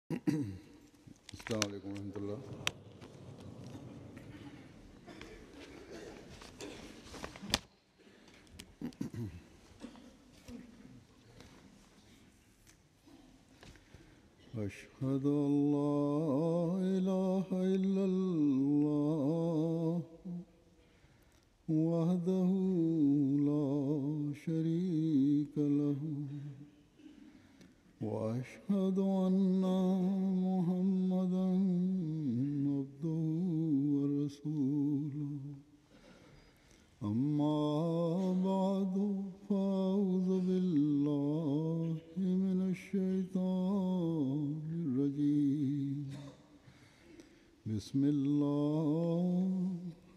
अस्सलाम वालेकुम रहमतुल्लाह। أشهد أن لا إله إلا الله وحده لا شريك له وأشهد أن محمدا عبده ورسوله أما بعد فأعوذ بالله من الشيطان الرجيم بسم الله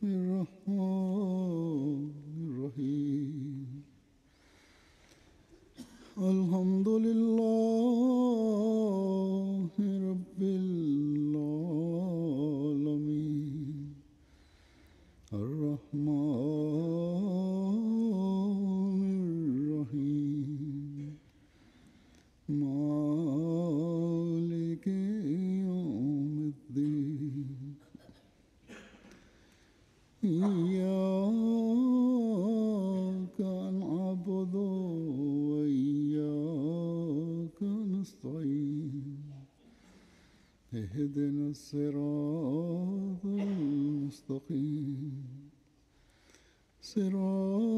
الرحمن الرحيم الحمد لله رب العالمين الرحمن الرحيم مالك يوم الدين إياك نعبد وإياك نستعين اهدنا الصراط المستقيم صراط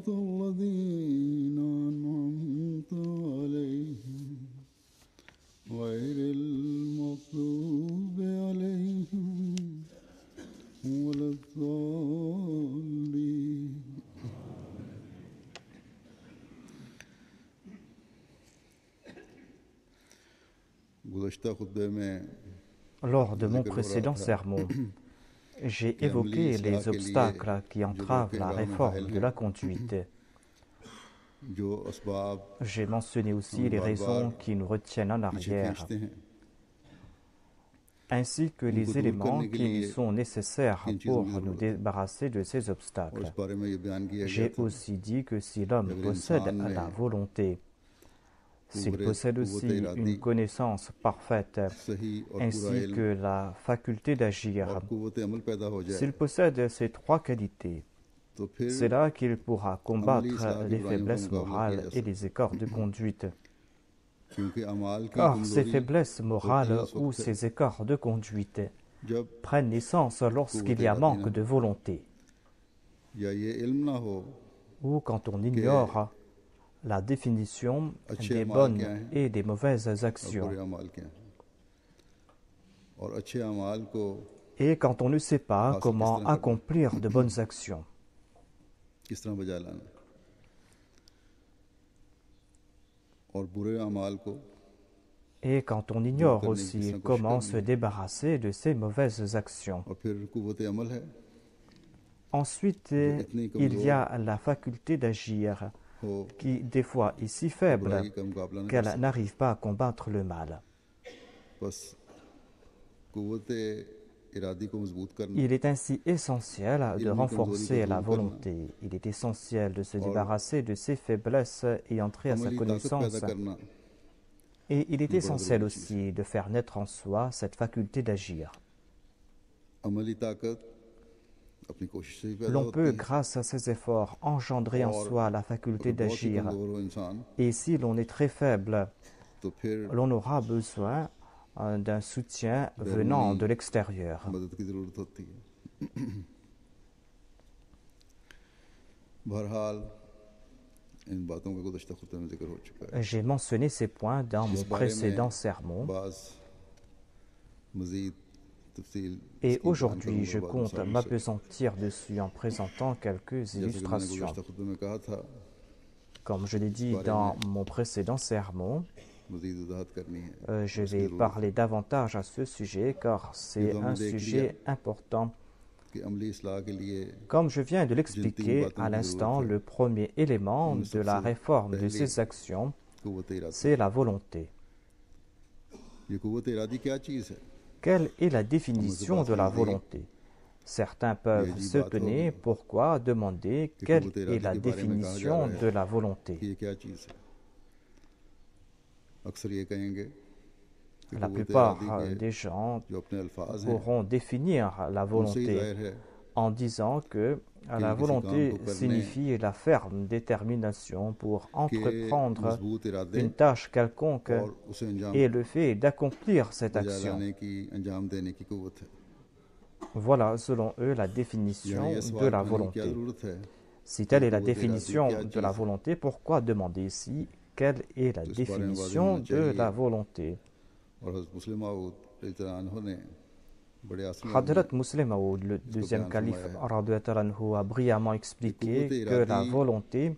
الذين أنعمت عليهم غير المغضوب عليهم ولا الضالين. Lors de mon précédent sermon, j'ai évoqué les obstacles qui entravent la réforme de la conduite. J'ai mentionné aussi les raisons qui nous retiennent en arrière, ainsi que les éléments qui sont nécessaires pour nous débarrasser de ces obstacles. J'ai aussi dit que si l'homme possède la volonté, s'il possède aussi une connaissance parfaite, ainsi que la faculté d'agir, s'il possède ces trois qualités, c'est là qu'il pourra combattre les faiblesses morales et les écarts de conduite. Car ces faiblesses morales ou ces écarts de conduite prennent naissance lorsqu'il y a manque de volonté, ou quand on ignore la définition des bonnes et des mauvaises actions, et quand on ne sait pas comment accomplir de bonnes actions. Et quand on ignore aussi comment se débarrasser de ces mauvaises actions. Ensuite, il y a la faculté d'agir, qui des fois est si faible qu'elle n'arrive pas à combattre le mal. Il est ainsi essentiel de renforcer la volonté. Il est essentiel de se débarrasser de ses faiblesses et entrer à sa connaissance. Et il est essentiel aussi de faire naître en soi cette faculté d'agir. L'on peut, grâce à ces efforts, engendrer en soi la faculté d'agir. Et si l'on est très faible, l'on aura besoin d'un soutien venant de l'extérieur. J'ai mentionné ces points dans mon précédent sermon. Et aujourd'hui, je compte m'appesantir dessus en présentant quelques illustrations. Comme je l'ai dit dans mon précédent sermon, je vais parler davantage à ce sujet car c'est un sujet important. Comme je viens de l'expliquer à l'instant, le premier élément de la réforme de ces actions, c'est la volonté. Quelle est la définition de la volonté? Certains peuvent s'étonner pourquoi demander quelle est la définition de la volonté. La plupart des gens pourront définir la volonté en disant que la volonté signifie la ferme détermination pour entreprendre une tâche quelconque et le fait d'accomplir cette action. Voilà, selon eux, la définition de la volonté. Si telle est la définition de la volonté, pourquoi demander ici quelle est la définition de la volonté? Hadrat Muslim Maud, le deuxième calife, a brillamment expliqué que la volonté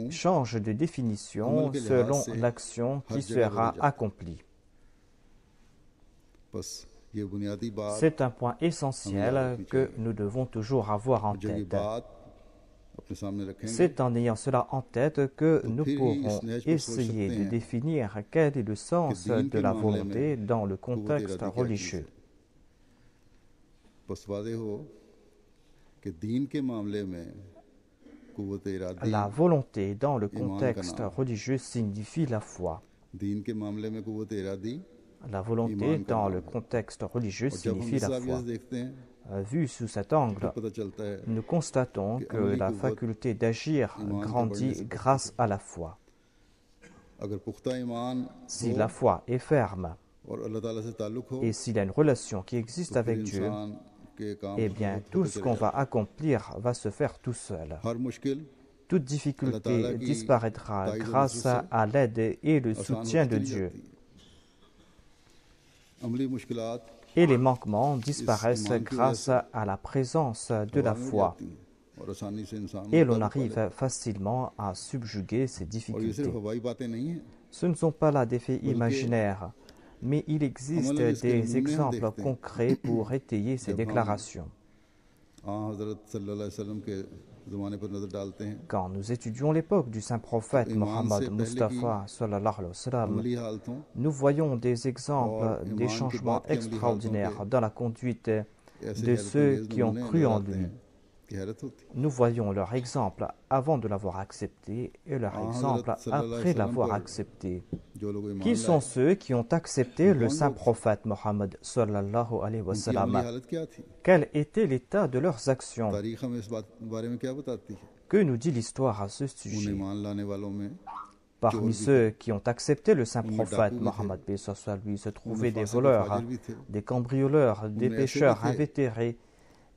change de définition selon l'action qui sera accomplie. C'est un point essentiel que nous devons toujours avoir en tête. C'est en ayant cela en tête que nous pourrons essayer de définir quel est le sens de la volonté dans le contexte religieux. La volonté dans le contexte religieux signifie la foi. La volonté dans le contexte religieux signifie la foi. Vu sous cet angle, nous constatons que la faculté d'agir grandit grâce à la foi. Si la foi est ferme et s'il y a une relation qui existe avec Dieu, eh bien, tout ce qu'on va accomplir va se faire tout seul. Toute difficulté disparaîtra grâce à l'aide et le soutien de Dieu. Et les manquements disparaissent grâce à la présence de la foi. Et l'on arrive facilement à subjuguer ces difficultés. Ce ne sont pas là des faits imaginaires, mais il existe des exemples concrets pour étayer ces déclarations. Quand nous étudions l'époque du saint prophète Mohammed Mustafa sallallahu alayhi wa sallam, nous voyons des exemples des changements extraordinaires dans la conduite de ceux qui ont cru en lui. Nous voyons leur exemple avant de l'avoir accepté et leur exemple après l'avoir accepté. Qui sont ceux qui ont accepté le saint prophète Mohammed sallallahu alayhi wa sallam? Quel était l'état de leurs actions? Que nous dit l'histoire à ce sujet? Parmi ceux qui ont accepté le saint prophète Mohammed lui se trouvaient des voleurs, des cambrioleurs, des pécheurs invétérés.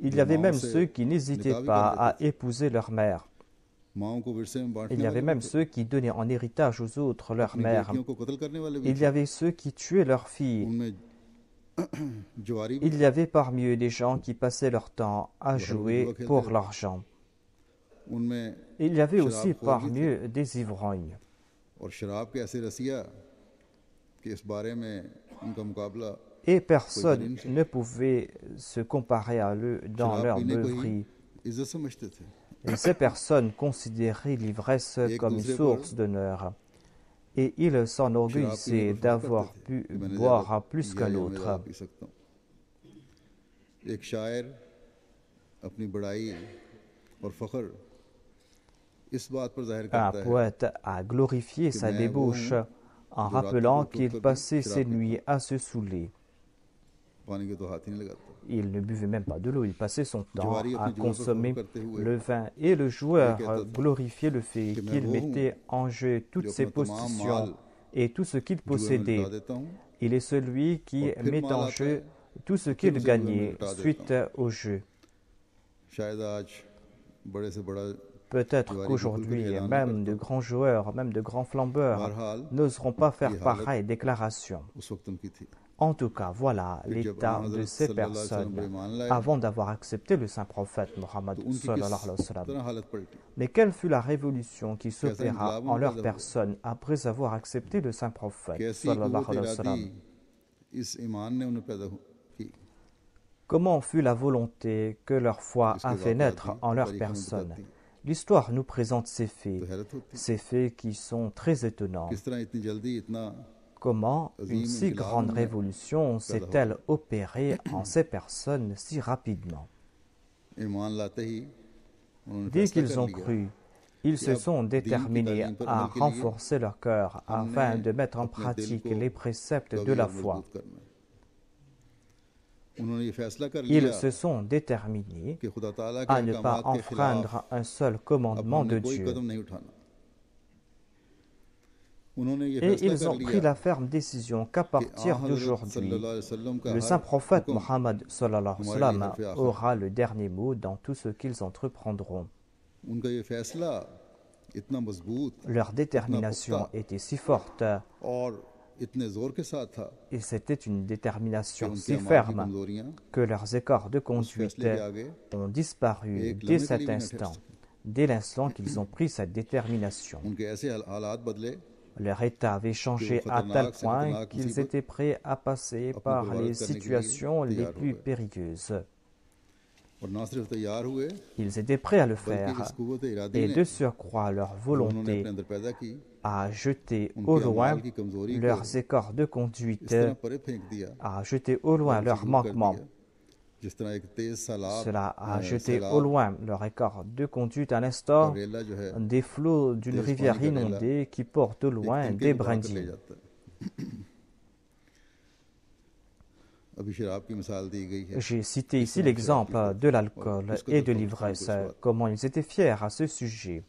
Il y avait même ceux qui n'hésitaient pas à épouser leur mère. Il y avait même ceux qui donnaient en héritage aux autres leur mère. Il y avait ceux qui tuaient leurs filles. Il y avait parmi eux des gens qui passaient leur temps à jouer pour l'argent. Il y avait aussi parmi eux des ivrognes. Et personne ne pouvait se comparer à eux dans leur beuverie. Et ces personnes considéraient l'ivresse comme une source d'honneur. Et ils s'enorgueillissaient d'avoir pu boire plus qu'un autre. Un poète a glorifié sa débauche en rappelant qu'il passait ses nuits à se saouler. Il ne buvait même pas de l'eau, il passait son temps à consommer le vin. Et le joueur glorifiait le fait qu'il mettait en jeu toutes ses possessions et tout ce qu'il possédait. Il est celui qui met en jeu tout ce qu'il gagnait suite au jeu. Peut-être qu'aujourd'hui, même de grands joueurs, même de grands flambeurs n'oseront pas faire pareille déclaration. En tout cas, voilà l'état de ces personnes avant d'avoir accepté le saint prophète Mohammed sallallahu alayhi wa sallam. Mais quelle fut la révolution qui s'opéra en leur personne après avoir accepté le saint prophète sallallahu alayhi wa sallam? Comment fut la volonté que leur foi a fait naître en leur personne? L'histoire nous présente ces faits qui sont très étonnants. Comment une si grande révolution s'est-elle opérée en ces personnes si rapidement? Dès qu'ils ont cru, Ils se sont déterminés à renforcer leur cœur afin de mettre en pratique les préceptes de la foi. Ils se sont déterminés à ne pas enfreindre un seul commandement de Dieu. Et ils ont pris la ferme décision qu'à partir d'aujourd'hui, le saint prophète Mohammed sallallahu alayhi wa sallam aura le dernier mot dans tout ce qu'ils entreprendront. Leur détermination était si forte et c'était une détermination si ferme que leurs écarts de conduite ont disparu dès cet instant, dès l'instant qu'ils ont pris cette détermination. Leur état avait changé à tel point qu'ils étaient prêts à passer par les situations les plus périlleuses. Ils étaient prêts à le faire, et de surcroît leur volonté a jeté au loin leurs écarts de conduite, a jeté au loin leurs manquements. Cela a jeté au loin leur écart de conduite à l'instar des flots d'une rivière inondée qui portent au loin des brindilles. J'ai cité ici l'exemple de l'alcool et de l'ivresse, comment ils étaient fiers à ce sujet.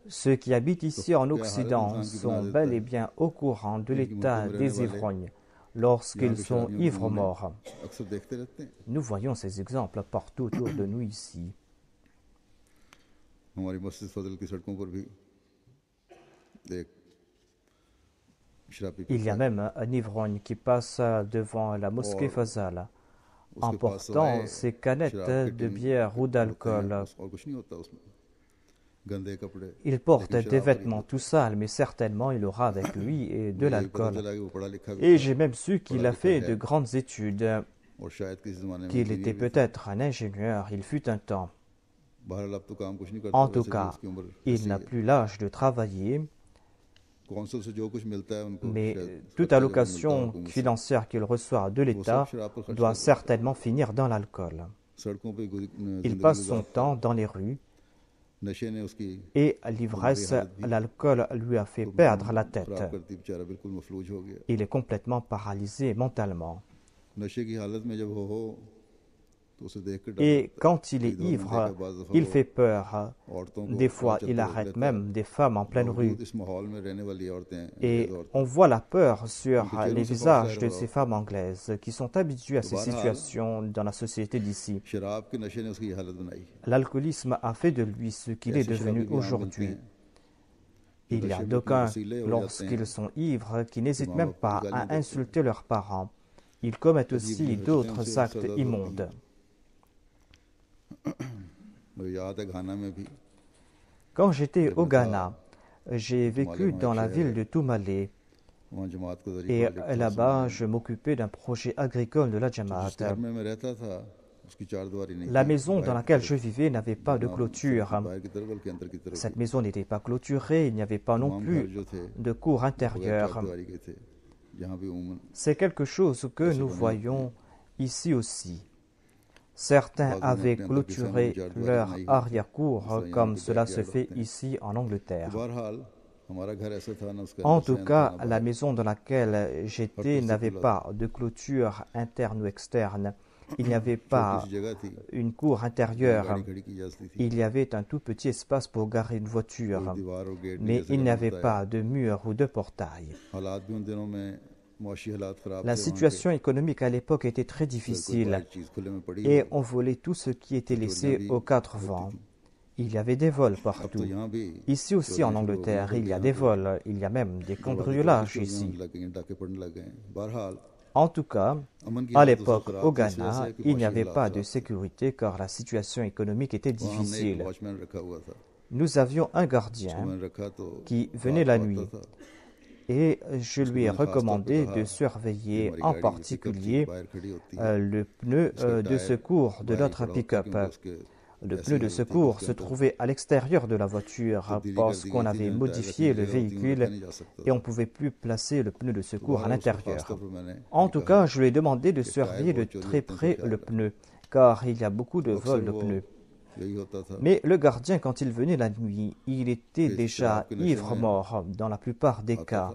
Ceux qui habitent ici en Occident sont bel et bien au courant de l'état des ivrognes lorsqu'ils sont ivres morts. Nous voyons ces exemples partout autour de nous ici. Il y a même un ivrogne qui passe devant la mosquée Fazal en portant ses canettes de bière ou d'alcool. Il porte des vêtements tout sales, mais certainement il aura avec lui de l'alcool. Et j'ai même su qu'il a fait de grandes études, qu'il était peut-être un ingénieur, il fut un temps. En tout cas, il n'a plus l'âge de travailler, mais toute allocation financière qu'il reçoit de l'État doit certainement finir dans l'alcool. Il passe son temps dans les rues et l'ivresse, l'alcool lui a fait perdre la tête. Il est complètement paralysé mentalement. Et quand il est ivre, il fait peur. Des fois, il arrête même des femmes en pleine rue. Et on voit la peur sur les visages de ces femmes anglaises qui sont habituées à ces situations dans la société d'ici. L'alcoolisme a fait de lui ce qu'il est devenu aujourd'hui. Il y a d'aucuns, lorsqu'ils sont ivres, qui n'hésitent même pas à insulter leurs parents. Ils commettent aussi d'autres actes immondes. Quand j'étais au Ghana, j'ai vécu dans la ville de Toumalé et là-bas, je m'occupais d'un projet agricole de la Jamaat. La maison dans laquelle je vivais n'avait pas de clôture. Cette maison n'était pas clôturée, il n'y avait pas non plus de cour intérieure. C'est quelque chose que nous voyons ici aussi. Certains avaient clôturé leur arrière-cour comme cela se fait ici en Angleterre. En tout cas, la maison dans laquelle j'étais n'avait pas de clôture interne ou externe. Il n'y avait pas une cour intérieure. Il y avait un tout petit espace pour garer une voiture, mais il n'y avait pas de mur ou de portail. La situation économique à l'époque était très difficile et on volait tout ce qui était laissé aux quatre vents. Il y avait des vols partout. Ici aussi en Angleterre, il y a des vols, il y a même des cambriolages ici. En tout cas, à l'époque, au Ghana, il n'y avait pas de sécurité car la situation économique était difficile. Nous avions un gardien qui venait la nuit et je lui ai recommandé de surveiller en particulier le pneu de secours de notre pick-up. Le pneu de secours se trouvait à l'extérieur de la voiture parce qu'on avait modifié le véhicule et on ne pouvait plus placer le pneu de secours à l'intérieur. En tout cas, je lui ai demandé de surveiller de très près le pneu car il y a beaucoup de vols de pneus. Mais le gardien, quand il venait la nuit, il était déjà ivre-mort dans la plupart des cas.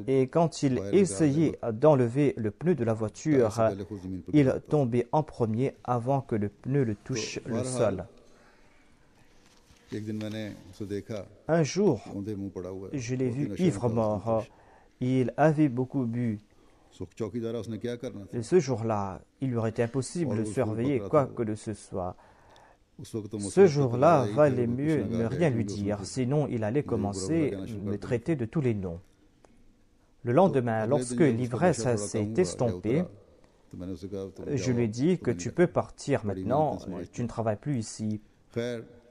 Et quand il essayait d'enlever le pneu de la voiture, il tombait en premier avant que le pneu ne touche le sol. Un jour, je l'ai vu ivre-mort. Il avait beaucoup bu. Et ce jour-là, il lui aurait été impossible de surveiller quoi que ce soit. Ce jour-là, valait mieux ne rien lui dire, sinon il allait commencer à me traiter de tous les noms. Le lendemain, lorsque l'ivresse s'est estompée, je lui ai dit que tu peux partir maintenant, tu ne travailles plus ici.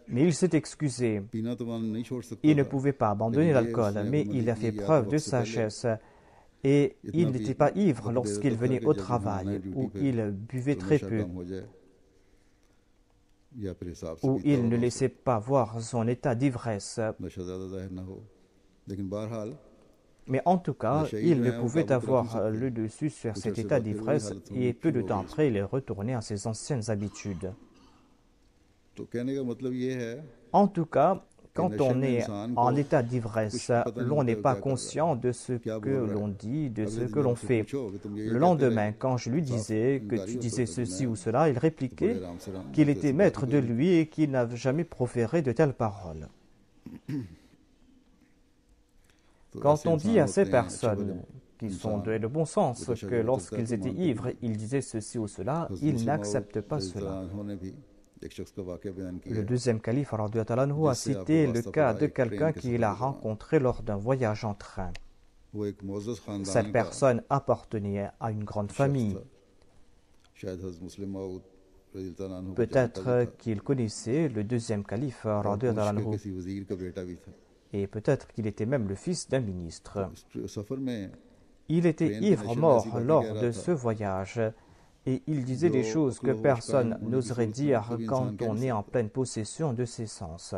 Mais il s'est excusé. Il ne pouvait pas abandonner l'alcool, mais il a fait preuve de sagesse. Et il n'était pas ivre lorsqu'il venait au travail, où il buvait très peu, où il ne laissait pas voir son état d'ivresse. Mais en tout cas, il ne pouvait avoir le dessus sur cet état d'ivresse et peu de temps après, il est retourné à ses anciennes habitudes. En tout cas, quand on est en état d'ivresse, l'on n'est pas conscient de ce que l'on dit, de ce que l'on fait. Le lendemain, quand je lui disais que tu disais ceci ou cela, il répliquait qu'il était maître de lui et qu'il n'avait jamais proféré de telles paroles. Quand on dit à ces personnes qui sont de bon sens que lorsqu'ils étaient ivres, ils disaient ceci ou cela, ils n'acceptent pas cela. Le deuxième calife a cité le cas de quelqu'un qu'il a rencontré lors d'un voyage en train. Cette personne appartenait à une grande famille. Peut-être qu'il connaissait le deuxième calife et peut-être qu'il était même le fils d'un ministre. Il était ivre-mort lors de ce voyage et il disait des choses que personne n'oserait dire quand on est en pleine possession de ses sens.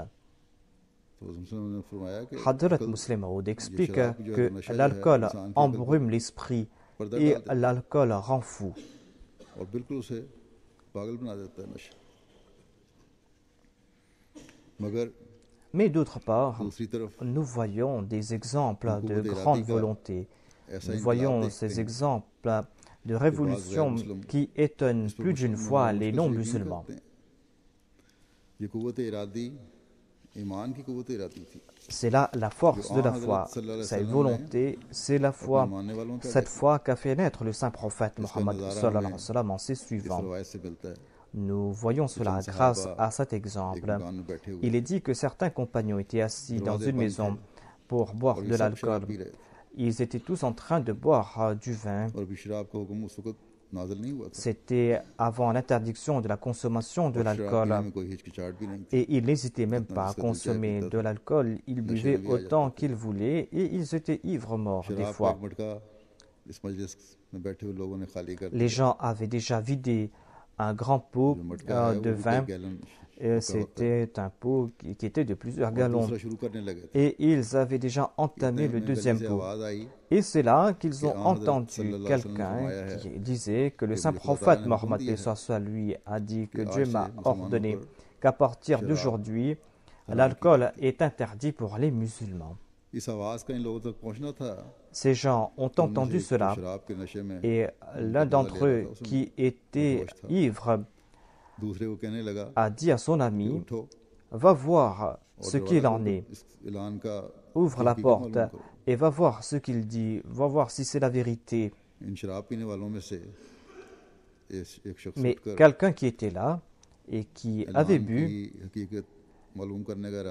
Hadrat Muslim Maud explique que l'alcool embrume l'esprit et l'alcool rend fou. Mais d'autre part, nous voyons des exemples de grande volonté. Nous voyons ces exemples de révolution qui étonnent plus d'une fois les non-musulmans. C'est là la force de la foi, cette volonté, c'est la foi, cette foi qu'a fait naître le saint prophète Mohammed sallallahu alayhi wa sallam en ses suivants. Nous voyons cela grâce à cet exemple. Il est dit que certains compagnons étaient assis dans une maison pour boire de l'alcool. Ils étaient tous en train de boire du vin. C'était avant l'interdiction de la consommation de l'alcool. Et ils n'hésitaient même pas à consommer de l'alcool. Ils buvaient autant qu'ils voulaient et ils étaient ivres-morts des fois. Les gens avaient déjà vidé un grand pot de vin. C'était un pot qui était de plusieurs gallons. Et ils avaient déjà entamé le deuxième pot. Et c'est là qu'ils ont entendu quelqu'un qui disait que le saint prophète Mohammed lui a dit que Dieu m'a ordonné qu'à partir d'aujourd'hui, l'alcool est interdit pour les musulmans. Ces gens ont entendu cela et l'un d'entre eux qui était ivre a dit à son ami, va voir ce qu'il en est, ouvre la porte et va voir ce qu'il dit, va voir si c'est la vérité. Mais quelqu'un qui était là et qui avait bu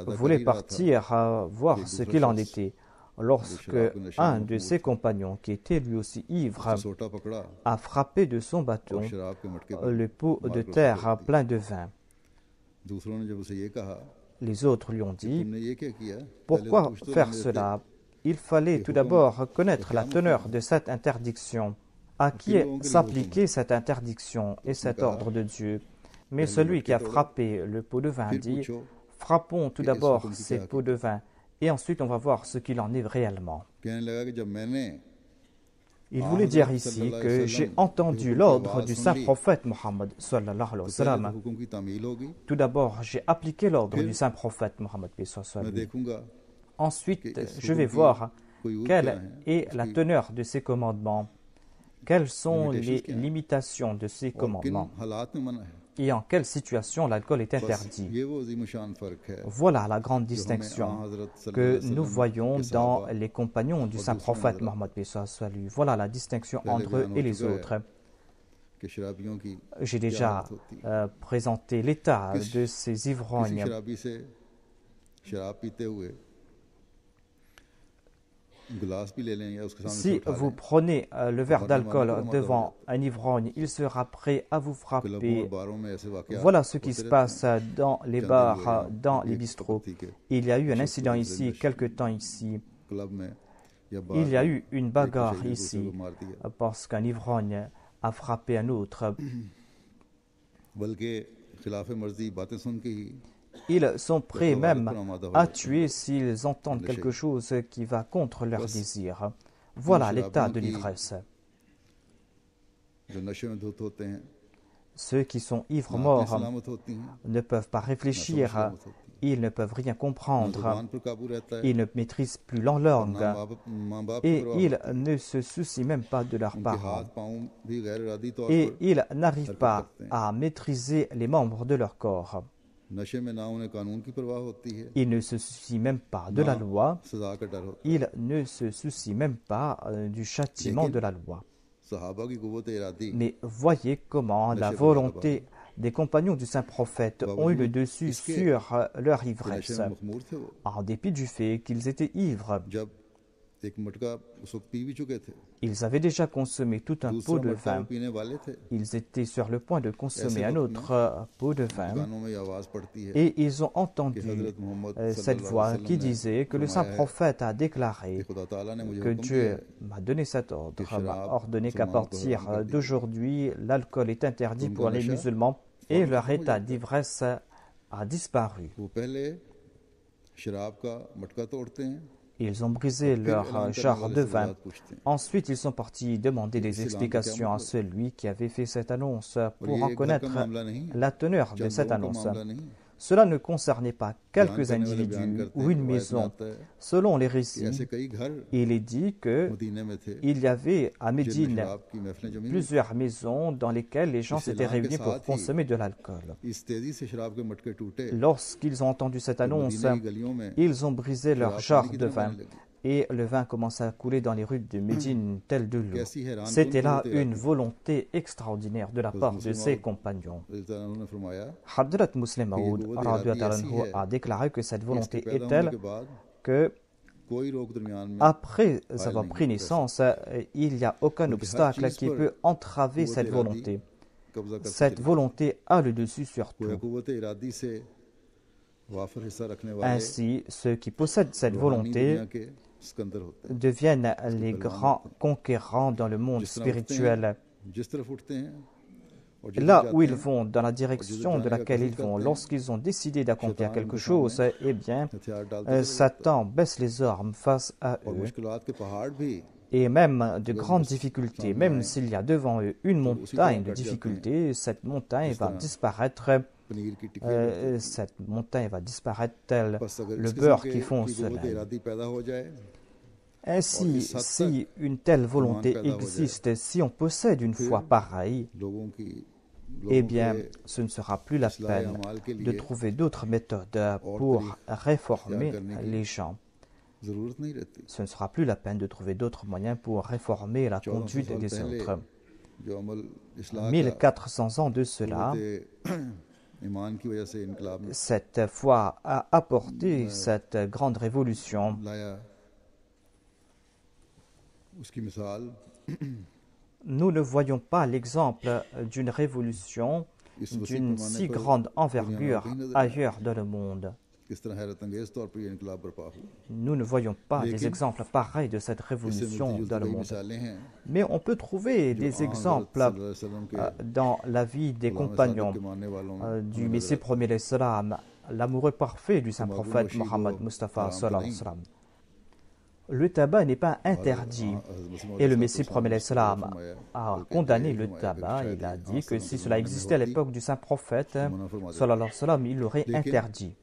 voulait partir voir ce qu'il en était. Lorsque un de ses compagnons, qui était lui aussi ivre, a frappé de son bâton le pot de terre plein de vin. Les autres lui ont dit, pourquoi faire cela? Il fallait tout d'abord connaître la teneur de cette interdiction. À qui s'appliquait cette interdiction et cet ordre de Dieu? Mais celui qui a frappé le pot de vin dit, frappons tout d'abord ces pots de vin et ensuite on va voir ce qu'il en est réellement. Il voulait dire ici que j'ai entendu l'ordre du saint prophète Mohammed sallallahu alayhi wa sallam. Tout d'abord, j'ai appliqué l'ordre du saint prophète Mohammed sallallahu alayhi wa sallam. Ensuite, je vais voir quelle est la teneur de ces commandements, quelles sont les limitations de ces commandements et en quelle situation l'alcool est interdit. Voilà la grande distinction que nous voyons dans les compagnons du saint prophète Mohammed. Voilà la distinction entre eux et les autres. J'ai déjà présenté l'état de ces ivrognes. Si vous prenez le verre d'alcool devant un ivrogne, il sera prêt à vous frapper. Voilà ce qui se passe dans les bars, dans les bistrots. Il y a eu un incident ici, quelque temps ici. Il y a eu une bagarre ici parce qu'un ivrogne a frappé un autre. Ils sont prêts même à tuer s'ils entendent quelque chose qui va contre leur désir. Voilà l'état de l'ivresse. Ceux qui sont ivres morts ne peuvent pas réfléchir, ils ne peuvent rien comprendre, ils ne maîtrisent plus leur langue et ils ne se soucient même pas de leurs parents. Et ils n'arrivent pas à maîtriser les membres de leur corps. Il ne se soucie même pas de la loi, il ne se soucie même pas du châtiment de la loi. Mais voyez comment la volonté des compagnons du saint prophète ont eu le dessus sur leur ivresse, en dépit du fait qu'ils étaient ivres. Ils avaient déjà consommé tout un pot de vin. Ils étaient sur le point de consommer un autre pot de vin. Et ils ont entendu cette voix qui disait que le saint prophète a déclaré que Dieu m'a donné cet ordre, m'a ordonné qu'à partir d'aujourd'hui, l'alcool est interdit pour les musulmans et leur état d'ivresse a disparu. Ils ont brisé leur jarre de vin. Ensuite, ils sont partis demander des explications à celui qui avait fait cette annonce pour en connaître la teneur de cette annonce. Cela ne concernait pas quelques individus ou une maison. Selon les récits, il est dit qu'il y avait à Médine plusieurs maisons dans lesquelles les gens s'étaient réunis pour consommer de l'alcool. Lorsqu'ils ont entendu cette annonce, ils ont brisé leur jarre de vin et le vin commença à couler dans les rues de Médine tel de l'eau. C'était là une volonté extraordinaire de la part de ses compagnons. Hadrat Muslim Maud a déclaré que cette volonté est telle que après avoir pris naissance, il n'y a aucun obstacle qui peut entraver cette volonté. Cette volonté a le dessus sur tout. Ainsi, ceux qui possèdent cette volonté deviennent les grands conquérants dans le monde spirituel. Là où ils vont, dans la direction de laquelle ils vont, lorsqu'ils ont décidé d'accomplir quelque chose, eh bien, Satan baisse les armes face à eux. Et même de grandes difficultés, même s'il y a devant eux une montagne de difficultés, cette montagne va disparaître. Cette montagne va disparaître tel le beurre qui fond au soleil. Ainsi, si une telle volonté existe, si on possède une foi pareille, eh bien, ce ne sera plus la peine de trouver d'autres méthodes pour réformer les gens. Ce ne sera plus la peine de trouver d'autres moyens pour réformer la conduite des autres. 1400 ans de cela, cette foi a apporté cette grande révolution. Nous ne voyons pas l'exemple d'une révolution d'une si grande envergure ailleurs dans le monde. Nous ne voyons pas des exemples pareils de cette révolution dans le monde. Mais on peut trouver des exemples dans la vie des compagnons du Messie premier l'Islam, l'amoureux parfait du saint prophète Mohammed Mustafa sallallahu alayhi wa sallam. le tabac n'est pas interdit. Et le Messie promet l'Islam a condamné le tabac. Il a dit que si cela existait à l'époque du saint prophète, sallallahu alayhi wa sallam, il l'aurait interdit.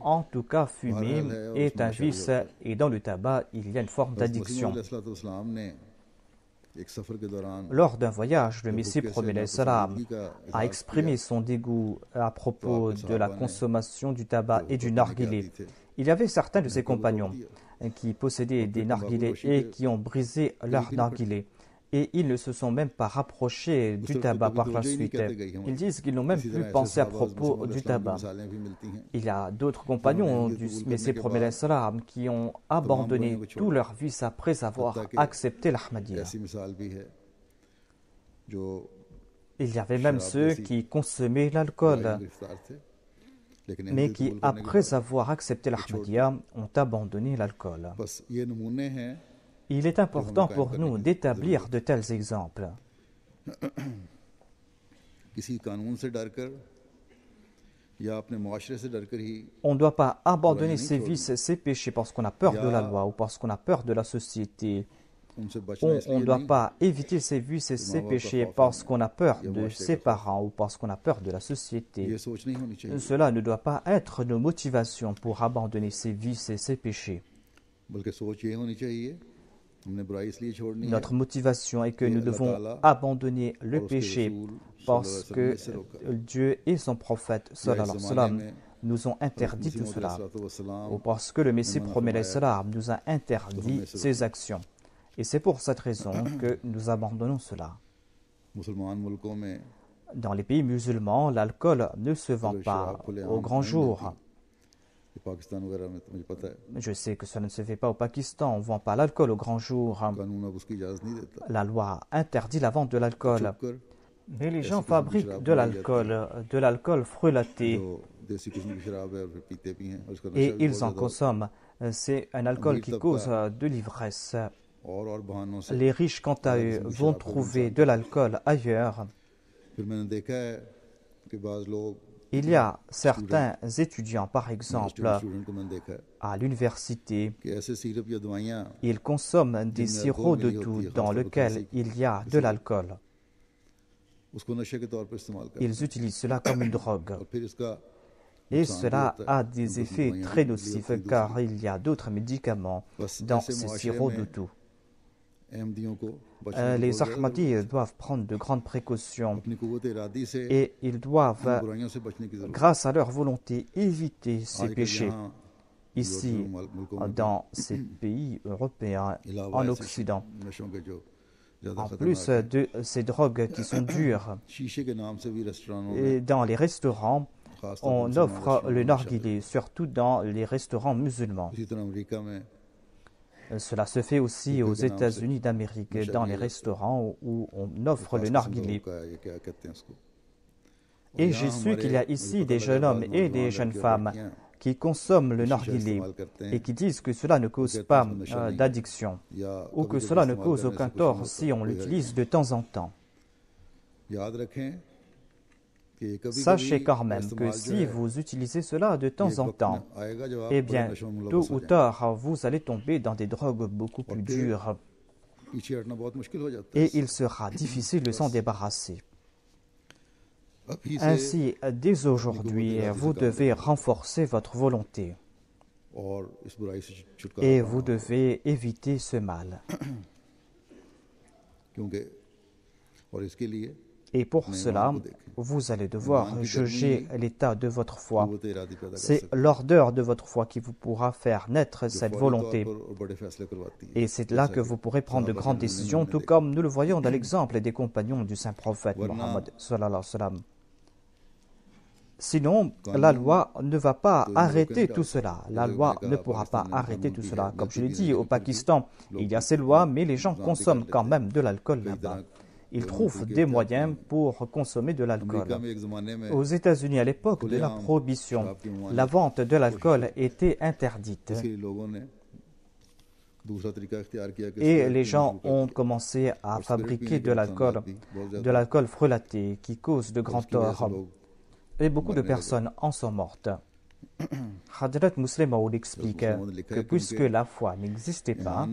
En tout cas, fumer est un vice et dans le tabac, il y a une forme d'addiction. Lors d'un voyage, le Messie promet l'Islam a exprimé son dégoût à propos de la consommation du tabac et du narguilé. Il y avait certains de ses compagnons qui possédaient des narguilés et qui ont brisé leur narguilé. Et ils ne se sont même pas rapprochés du tabac par la suite. Ils disent qu'ils n'ont même plus pensé à propos du tabac. Il y a d'autres compagnons du Messie promet l'Islam qui ont abandonné tout leur vice après avoir accepté l'Ahmadiyya. Il y avait même ceux qui consommaient l'alcool, mais qui, après avoir accepté l'Ahmadiyya, ont abandonné l'alcool. Il est important pour nous d'établir de tels exemples. On ne doit pas abandonner ses vices, ses péchés parce qu'on a peur de la loi ou parce qu'on a peur de la société. On ne doit pas éviter ses vices et ses péchés parce qu'on a peur de ses parents ou parce qu'on a peur de la société. Cela ne doit pas être nos motivations pour abandonner ses vices et ses péchés. Notre motivation est que nous devons abandonner le péché parce que Dieu et son prophète sallallahu alayhi wa sallam nous ont interdit tout cela, ou parce que le Messie promet l'Islam nous a interdit ces actions. Et c'est pour cette raison que nous abandonnons cela. Dans les pays musulmans, l'alcool ne se vend pas au grand jour. Je sais que cela ne se fait pas au Pakistan, on ne vend pas l'alcool au grand jour. La loi interdit la vente de l'alcool. Mais les gens fabriquent de l'alcool frelaté, et ils en consomment. C'est un alcool qui cause de l'ivresse. Les riches, quant à eux, vont trouver de l'alcool ailleurs. Il y a certains étudiants, par exemple, à l'université, ils consomment des sirops de tout dans lesquels il y a de l'alcool. Ils utilisent cela comme une drogue. Et cela a des effets très nocifs car il y a d'autres médicaments dans ces sirops de tout. Les Ahmadis doivent prendre de grandes précautions et ils doivent, grâce à leur volonté, éviter ces péchés. Ici, dans ces pays européens, en Occident, en plus de ces drogues qui sont dures, et dans les restaurants, on offre le narguilé, surtout dans les restaurants musulmans. Cela se fait aussi aux États-Unis d'Amérique, dans les restaurants où on offre le narguilé. Et j'ai su qu'il y a ici des jeunes hommes et des jeunes femmes qui consomment le narguilé et qui disent que cela ne cause pas d'addiction ou que cela ne cause aucun tort si on l'utilise de temps en temps. Sachez quand même que si vous utilisez cela de temps en temps, eh bien, tôt ou tard, vous allez tomber dans des drogues beaucoup plus dures et il sera difficile de s'en débarrasser. Ainsi, dès aujourd'hui, vous devez renforcer votre volonté et vous devez éviter ce mal. Et pour cela, vous allez devoir juger l'état de votre foi. C'est l'ardeur de votre foi qui vous pourra faire naître cette volonté. Et c'est là que vous pourrez prendre de grandes décisions, tout comme nous le voyons dans l'exemple des compagnons du saint prophète Mohammed sallallahu alayhi wa sallam. Sinon, la loi ne va pas arrêter tout cela. La loi ne pourra pas arrêter tout cela. Comme je l'ai dit, au Pakistan, il y a ces lois, mais les gens consomment quand même de l'alcool là-bas. Ils trouvent des moyens pour consommer de l'alcool. Aux États-Unis, à l'époque de la prohibition, la vente de l'alcool était interdite. Et les gens ont commencé à fabriquer de l'alcool frelaté qui cause de grands torts. Et beaucoup de personnes en sont mortes. Hadrat Muslim Maud explique que puisque la foi n'existait pas,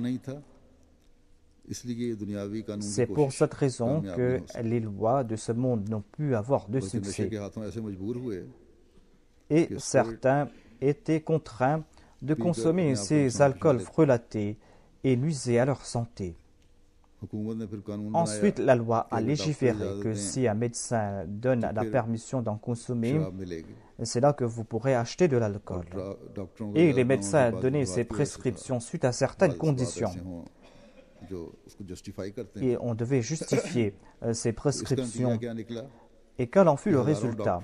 c'est pour cette raison que les lois de ce monde n'ont pu avoir de succès. Et certains étaient contraints de consommer ces alcools frelatés et nuisaient à leur santé. Ensuite, la loi a légiféré que si un médecin donne la permission d'en consommer, c'est là que vous pourrez acheter de l'alcool. Et les médecins donnaient ces prescriptions suite à certaines conditions. Et on devait justifier ces prescriptions. Et quel en fut le résultat?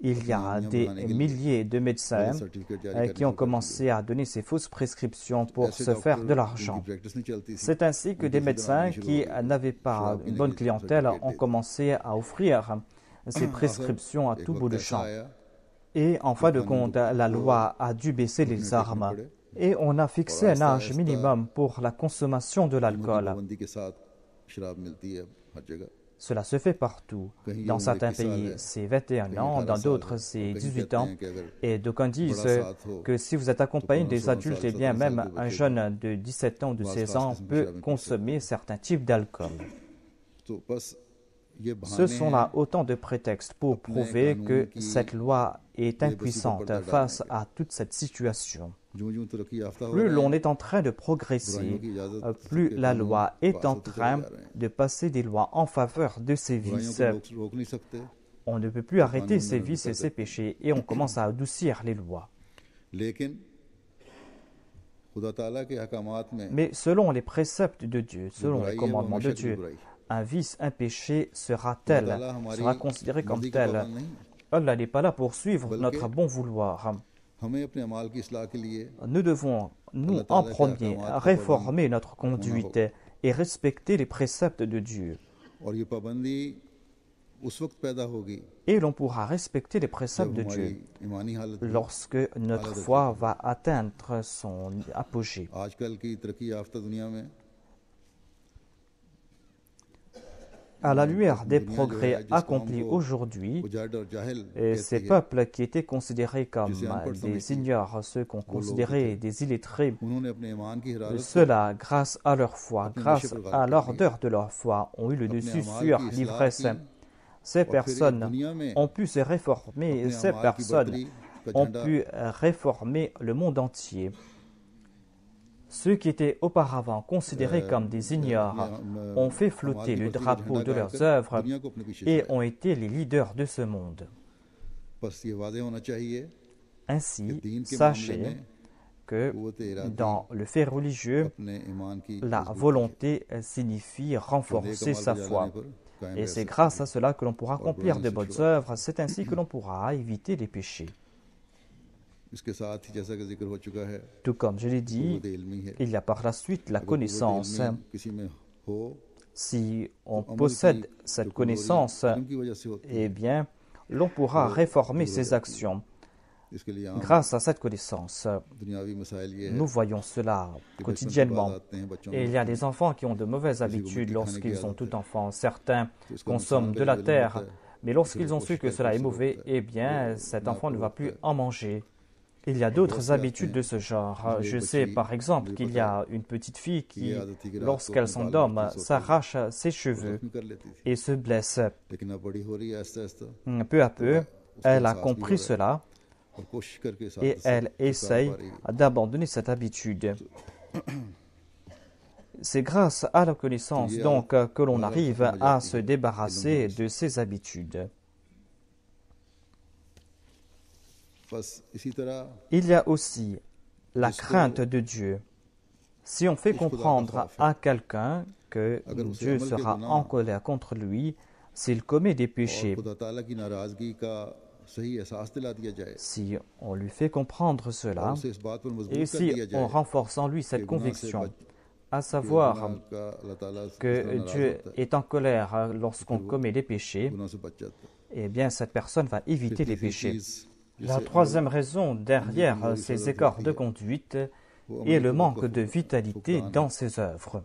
Il y a des milliers de médecins qui ont commencé à donner ces fausses prescriptions pour se faire de l'argent. C'est ainsi que des médecins qui n'avaient pas une bonne clientèle ont commencé à offrir ces prescriptions à tout bout de champ. Et en fin de compte, la loi a dû baisser les armes. Et on a fixé un âge minimum pour la consommation de l'alcool. Cela se fait partout. Dans certains pays, c'est 21 ans, dans d'autres, c'est 18 ans. Et d'aucuns disent que si vous êtes accompagné des adultes, eh bien même un jeune de 17 ans ou de 16 ans peut consommer certains types d'alcool. Ce sont là autant de prétextes pour prouver que cette loi est impuissante face à toute cette situation. Plus l'on est en train de progresser, plus la loi est en train de passer des lois en faveur de ces vices. On ne peut plus arrêter ces vices et ces péchés et on commence à adoucir les lois. Mais selon les préceptes de Dieu, selon les commandements de Dieu, un vice, un péché sera considéré comme tel. Allah n'est pas là pour suivre notre bon vouloir. Nous devons, nous, en premier, réformer notre conduite et respecter les préceptes de Dieu. Et l'on pourra respecter les préceptes de Dieu lorsque notre foi va atteindre son apogée. À la lueur des progrès accomplis aujourd'hui, ces peuples qui étaient considérés comme des ignorants, ceux qu'on considérait des illettrés, ceux-là, grâce à leur foi, grâce à l'ardeur de leur foi, ont eu le dessus sur l'ivresse. Ces personnes ont pu se réformer, ces personnes ont pu réformer le monde entier. Ceux qui étaient auparavant considérés comme des ignorants ont fait flotter le drapeau de leurs œuvres et ont été les leaders de ce monde. Ainsi, sachez que dans le fait religieux, la volonté signifie renforcer sa foi. Et c'est grâce à cela que l'on pourra accomplir de bonnes œuvres. C'est ainsi que l'on pourra éviter les péchés. Tout comme je l'ai dit, il y a par la suite la connaissance. Si on possède cette connaissance, eh bien, l'on pourra réformer ses actions. Grâce à cette connaissance, nous voyons cela quotidiennement. Et il y a des enfants qui ont de mauvaises habitudes lorsqu'ils sont tout enfants. Certains consomment de la terre, mais lorsqu'ils ont su que cela est mauvais, eh bien, cet enfant ne va plus en manger. Il y a d'autres habitudes de ce genre. Je sais par exemple qu'il y a une petite fille qui, lorsqu'elle s'endorme, s'arrache ses cheveux et se blesse. Peu à peu, elle a compris cela et elle essaye d'abandonner cette habitude. C'est grâce à la connaissance donc que l'on arrive à se débarrasser de ces habitudes. Il y a aussi la crainte de Dieu. Si on fait comprendre à quelqu'un que Dieu sera en colère contre lui s'il commet des péchés, si on lui fait comprendre cela, et si on renforce en lui cette conviction, à savoir que Dieu est en colère lorsqu'on commet des péchés, eh bien cette personne va éviter les péchés. La troisième raison derrière ces écarts de conduite est le manque de vitalité dans ses œuvres.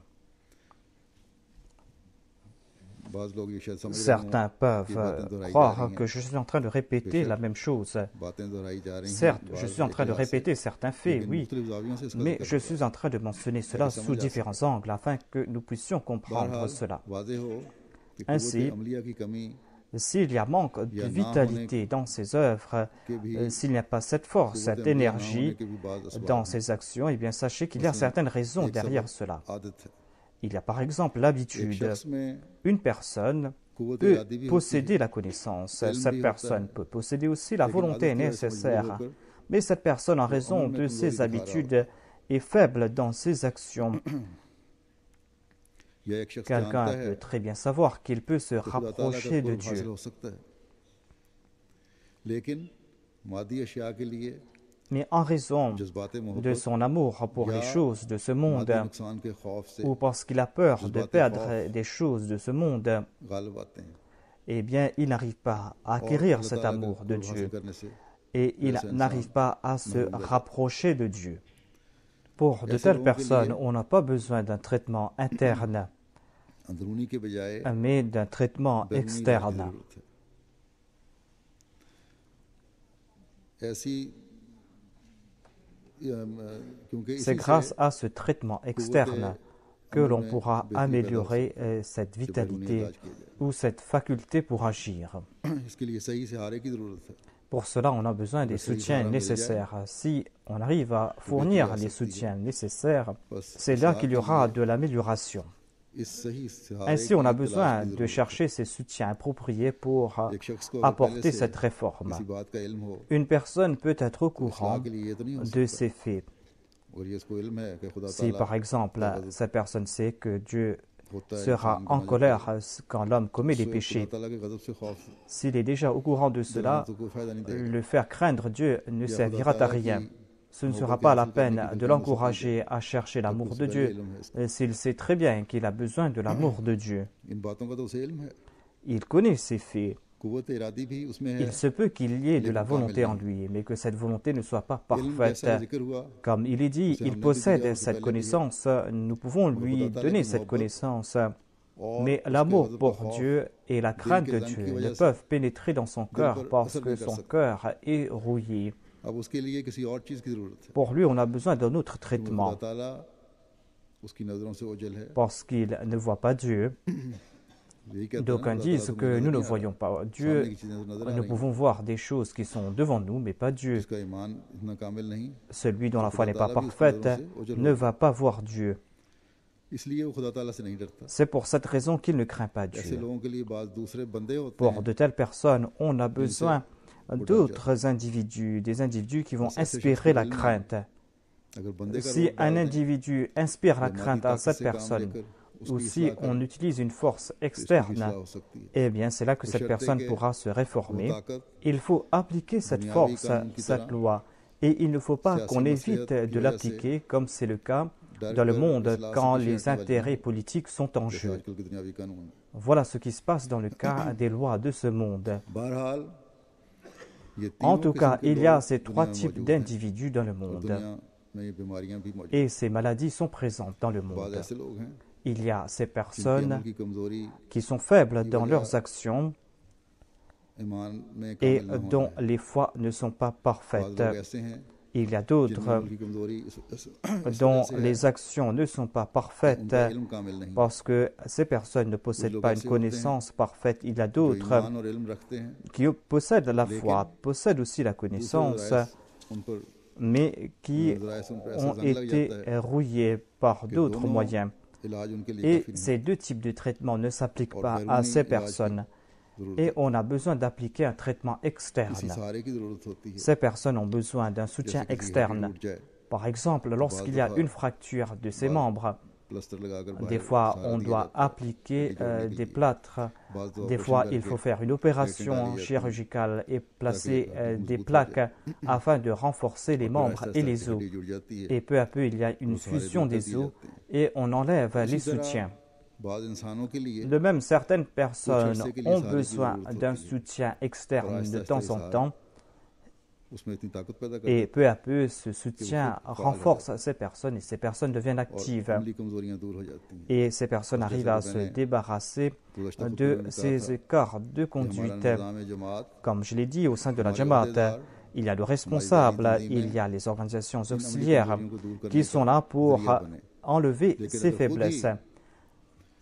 Certains peuvent croire que je suis en train de répéter la même chose. Certes, je suis en train de répéter certains faits, oui, mais je suis en train de mentionner cela sous différents angles afin que nous puissions comprendre cela. Ainsi, s'il y a manque de vitalité dans ces œuvres, s'il n'y a pas cette force, cette énergie dans ces actions, eh bien sachez qu'il y a certaines raisons derrière cela. Il y a par exemple l'habitude. Une personne peut posséder la connaissance, cette personne peut posséder aussi la volonté nécessaire, mais cette personne, en raison de ses habitudes, est faible dans ses actions. Quelqu'un peut très bien savoir qu'il peut se rapprocher de Dieu. Mais en raison de son amour pour les choses de ce monde, ou parce qu'il a peur de perdre des choses de ce monde, eh bien, il n'arrive pas à acquérir cet amour de Dieu et il n'arrive pas à se rapprocher de Dieu. Pour de telles personnes, on n'a pas besoin d'un traitement interne, mais d'un traitement externe. C'est grâce à ce traitement externe que l'on pourra améliorer cette vitalité ou cette faculté pour agir. Pour cela, on a besoin des soutiens nécessaires. Si on arrive à fournir les soutiens nécessaires, c'est là qu'il y aura de l'amélioration. Ainsi, on a besoin de chercher ces soutiens appropriés pour apporter cette réforme. Une personne peut être au courant de ces faits. Si, par exemple, cette personne sait que Dieu sera en colère quand l'homme commet des péchés, s'il est déjà au courant de cela, le faire craindre Dieu ne servira à rien. Ce ne sera pas la peine de l'encourager à chercher l'amour de Dieu s'il sait très bien qu'il a besoin de l'amour de Dieu. Il connaît ces faits. Il se peut qu'il y ait de la volonté en lui, mais que cette volonté ne soit pas parfaite. Comme il est dit, il possède cette connaissance, nous pouvons lui donner cette connaissance. Mais l'amour pour Dieu et la crainte de Dieu ne peuvent pénétrer dans son cœur parce que son cœur est rouillé. Pour lui, on a besoin d'un autre traitement parce qu'il ne voit pas Dieu. D'aucuns disent que nous ne voyons pas Dieu. Nous pouvons voir des choses qui sont devant nous, mais pas Dieu. Celui dont la foi n'est pas parfaite ne va pas voir Dieu. C'est pour cette raison qu'il ne craint pas Dieu. Pour de telles personnes, on a besoin d'autres individus, des individus qui vont inspirer la crainte. Si un individu inspire la crainte à cette personne, ou si on utilise une force externe, eh bien c'est là que cette personne pourra se réformer. Il faut appliquer cette force, cette loi, et il ne faut pas qu'on évite de l'appliquer comme c'est le cas dans le monde quand les intérêts politiques sont en jeu. Voilà ce qui se passe dans le cas des lois de ce monde. En tout cas, il y a ces trois types d'individus dans le monde. Et ces maladies sont présentes dans le monde. Il y a ces personnes qui sont faibles dans leurs actions et dont les foi ne sont pas parfaites. Il y a d'autres dont les actions ne sont pas parfaites parce que ces personnes ne possèdent pas une connaissance parfaite. Il y a d'autres qui possèdent la foi, possèdent aussi la connaissance, mais qui ont été rouillés par d'autres moyens. Et ces deux types de traitements ne s'appliquent pas à ces personnes. Et on a besoin d'appliquer un traitement externe. Ces personnes ont besoin d'un soutien externe. Par exemple, lorsqu'il y a une fracture de ses membres, des fois on doit appliquer des plâtres, des fois il faut faire une opération chirurgicale et placer des plaques afin de renforcer les membres et les os. Et peu à peu il y a une fusion des os et on enlève les soutiens. De même, certaines personnes ont besoin d'un soutien externe de temps en temps Et peu à peu, ce soutien renforce ces personnes et ces personnes deviennent actives. Et ces personnes arrivent à se débarrasser de ces écarts de conduite. Comme je l'ai dit, au sein de la Jamaat, il y a le responsable, il y a les organisations auxiliaires qui sont là pour enlever ces faiblesses.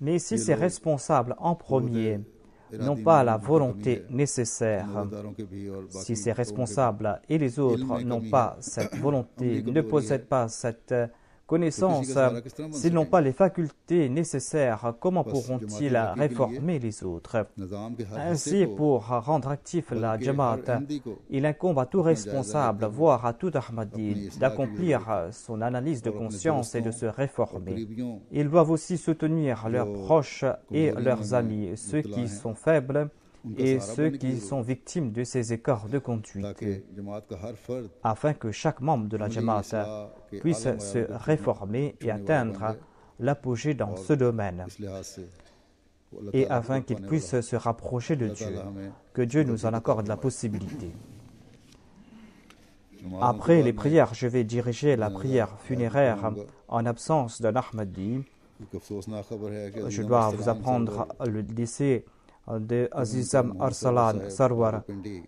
Mais si ces responsables en premier n'ont pas la volonté nécessaire, si ces responsables et les autres n'ont pas cette volonté, ne possèdent pas cette connaissance, s'ils n'ont pas les facultés nécessaires, comment pourront-ils réformer les autres? Ainsi, pour rendre actif la Jamaat, il incombe à tout responsable, voire à tout Ahmadi, d'accomplir son analyse de conscience et de se réformer. Ils doivent aussi soutenir leurs proches et leurs amis, ceux qui sont faibles et ceux qui sont victimes de ces écarts de conduite, afin que chaque membre de la Jamaat puisse se réformer et atteindre l'apogée dans ce domaine, et afin qu'il puisse se rapprocher de Dieu, que Dieu nous en accorde la possibilité. Après les prières, je vais diriger la prière funéraire en absence d'un Ahmadi. Je dois vous apprendre le décès de Azizam Arsalan Sarwar,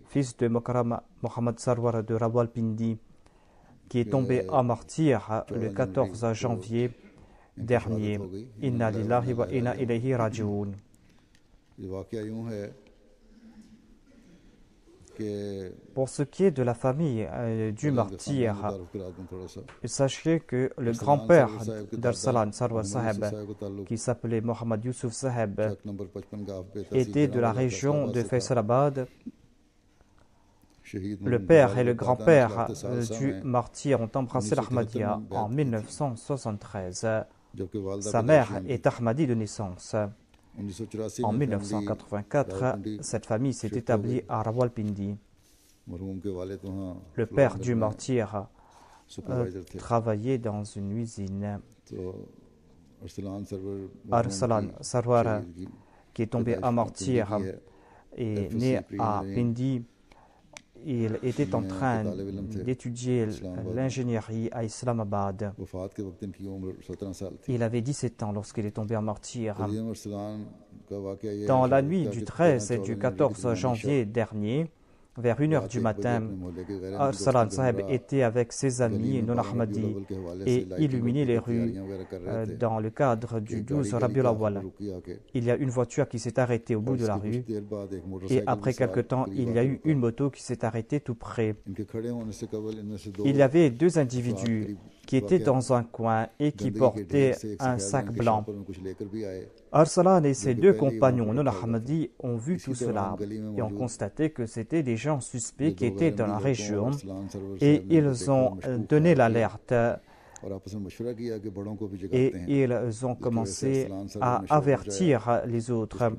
fils de Mokram Mohammad Sarwar de Rawalpindi, qui est tombé en martyr le 14 janvier dernier. Inna lillahi wa inna ilayhi raji'un. Pour ce qui est de la famille du martyr, sachez que le grand-père d'Arsalan Sarwar Saheb, qui s'appelait Mohammad Yusuf Saheb, était de la région de Faisalabad. Le père et le grand-père du martyr ont embrassé l'Ahmadiyya en 1973. Sa mère est Ahmadi de naissance. En 1984, cette famille s'est établie à Rawalpindi. Le père du martyr travaillait dans une usine. Arsalan Sarwar, qui est tombé en martyr, est né à Pindi. Il était en train d'étudier l'ingénierie à Islamabad. Il avait 17 ans lorsqu'il est tombé en martyr. Dans la nuit du 13 et du 14 janvier dernier, vers 1h du matin, Arsalan Saheb était avec ses amis non-Ahmadi et illuminait les rues dans le cadre du 12 Rabiul Awwal. Il y a une voiture qui s'est arrêtée au bout de la rue et après quelque temps, il y a eu une moto qui s'est arrêtée tout près. Il y avait deux individus qui étaient dans un coin et qui portaient un sac blanc. Arsalan et ses deux compagnons non-Ahmadi ont vu tout cela et ont constaté que c'était des gens suspects qui étaient dans la région et ils ont donné l'alerte et ils ont commencé à avertir les autres.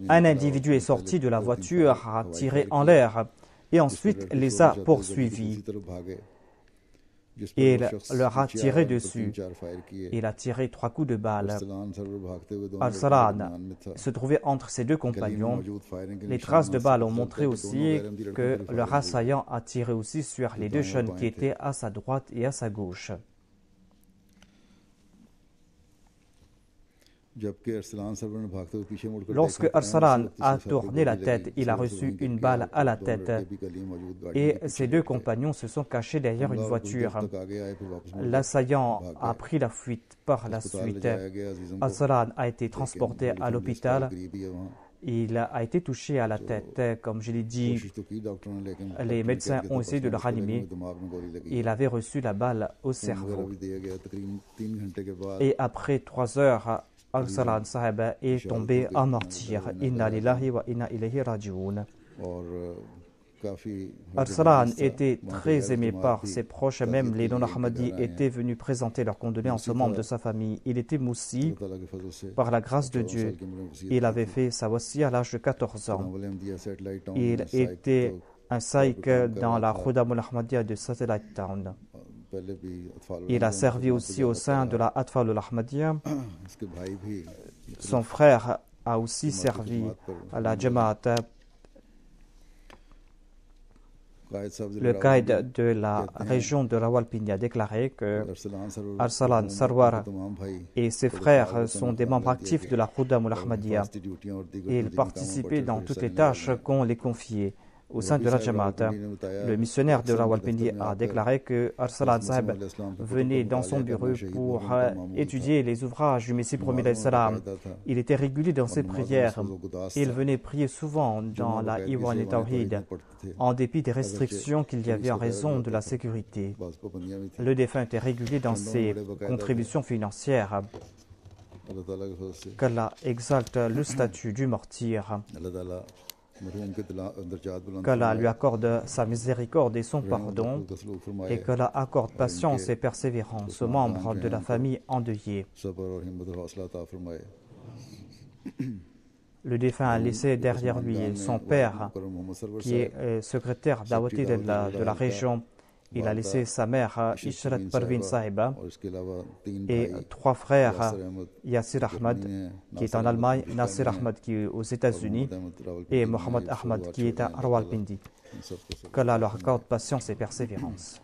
Un individu est sorti de la voiture, a tiré en l'air et ensuite les a poursuivis. Et il leur a tiré dessus. Il a tiré 3 coups de balle. Arsalan se trouvait entre ses deux compagnons. Les traces de balles ont montré aussi que leur assaillant a tiré aussi sur les deux jeunes qui étaient à sa droite et à sa gauche. Lorsque Arsalan a tourné la tête, il a reçu une balle à la tête et ses deux compagnons se sont cachés derrière une voiture. L'assaillant a pris la fuite par la suite. Arsalan a été transporté à l'hôpital. Il a été touché à la tête, comme je l'ai dit. Les médecins ont essayé de le ranimer. Il avait reçu la balle au cerveau. Et après 3 heures, Arsalan Saheb est tombé en martyr. Inna lillahi wa inna ilayhi raji'un. Arsalan était très aimé par ses proches, même les non-Ahmadis étaient venus présenter leurs condoléances aux membres de sa famille. Il était moussi par la grâce de Dieu. Il avait fait sa wasiya à l'âge de 14 ans. Il était un saïk dans la Khudamul Ahmadiyya de Satellite Town. Il a servi aussi au sein de la Atfalul Ahmadiyya. Son frère a aussi servi à la Jamaat. Le guide de la région de Rawalpindi a déclaré que Arsalan Sarwar et ses frères sont des membres actifs de la Khuddam al-Ahmadiyya et ils participaient dans toutes les tâches qu'on les confiait. Au sein de la Jamaat, le missionnaire de Rawalpindi a déclaré que Arsalan Sahib venait dans son bureau pour étudier les ouvrages du Messie promis salam. Il était régulier dans ses prières et il venait prier souvent dans la Iwan et Tawhid, en dépit des restrictions qu'il y avait en raison de la sécurité. Le défunt était régulier dans ses contributions financières. Qu'Allah exalte le statut du martyr. Qu'Allah lui accorde sa miséricorde et son pardon, et qu'Allah accorde patience et persévérance aux membres de la famille endeuillée. Le défunt a laissé derrière lui son père, qui est secrétaire d'Awati de la région. Il a laissé sa mère, Ishrat Parveen Sahiba, et 3 frères, Yassir Ahmad, qui est en Allemagne, Nasir Ahmad, qui est aux États-Unis, et Mohamed Ahmad, qui est à Rawalpindi. Qu'Allah leur accorde patience et persévérance.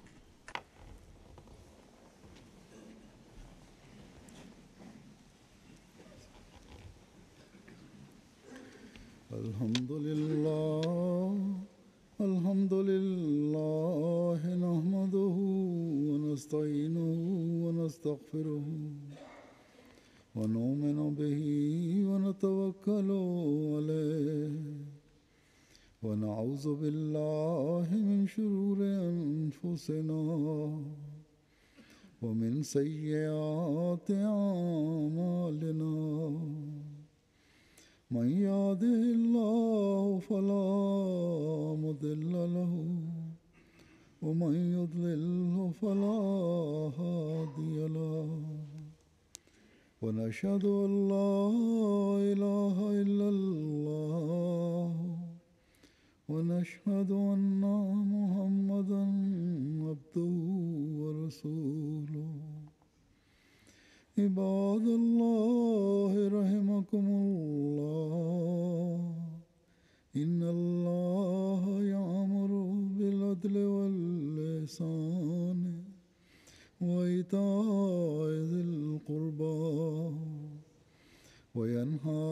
الحمد لله نحمده ونستعينه ونستغفره ونؤمن به ونتوكل عليه ونعوذ بالله من شرور أنفسنا ومن سيئات أعمالنا من يهده الله فلا مضل له ومن يضلل فلا هادي له ونشهد أن لا إله إلا الله ونشهد أن محمدا عبده ورسوله عباد الله رحمكم الله إن الله يأمر بالعدل والإحسان وإيتاء ذي القربى وينهى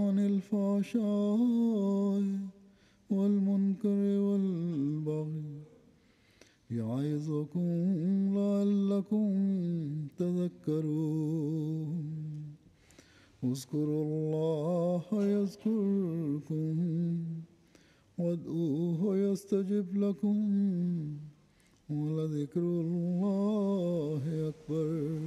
عن الفحشاء والمنكر والبغي يعظكم لعلكم تذكرون اذكروا الله يذكركم وادعوه يستجب لكم ولذكر الله أكبر.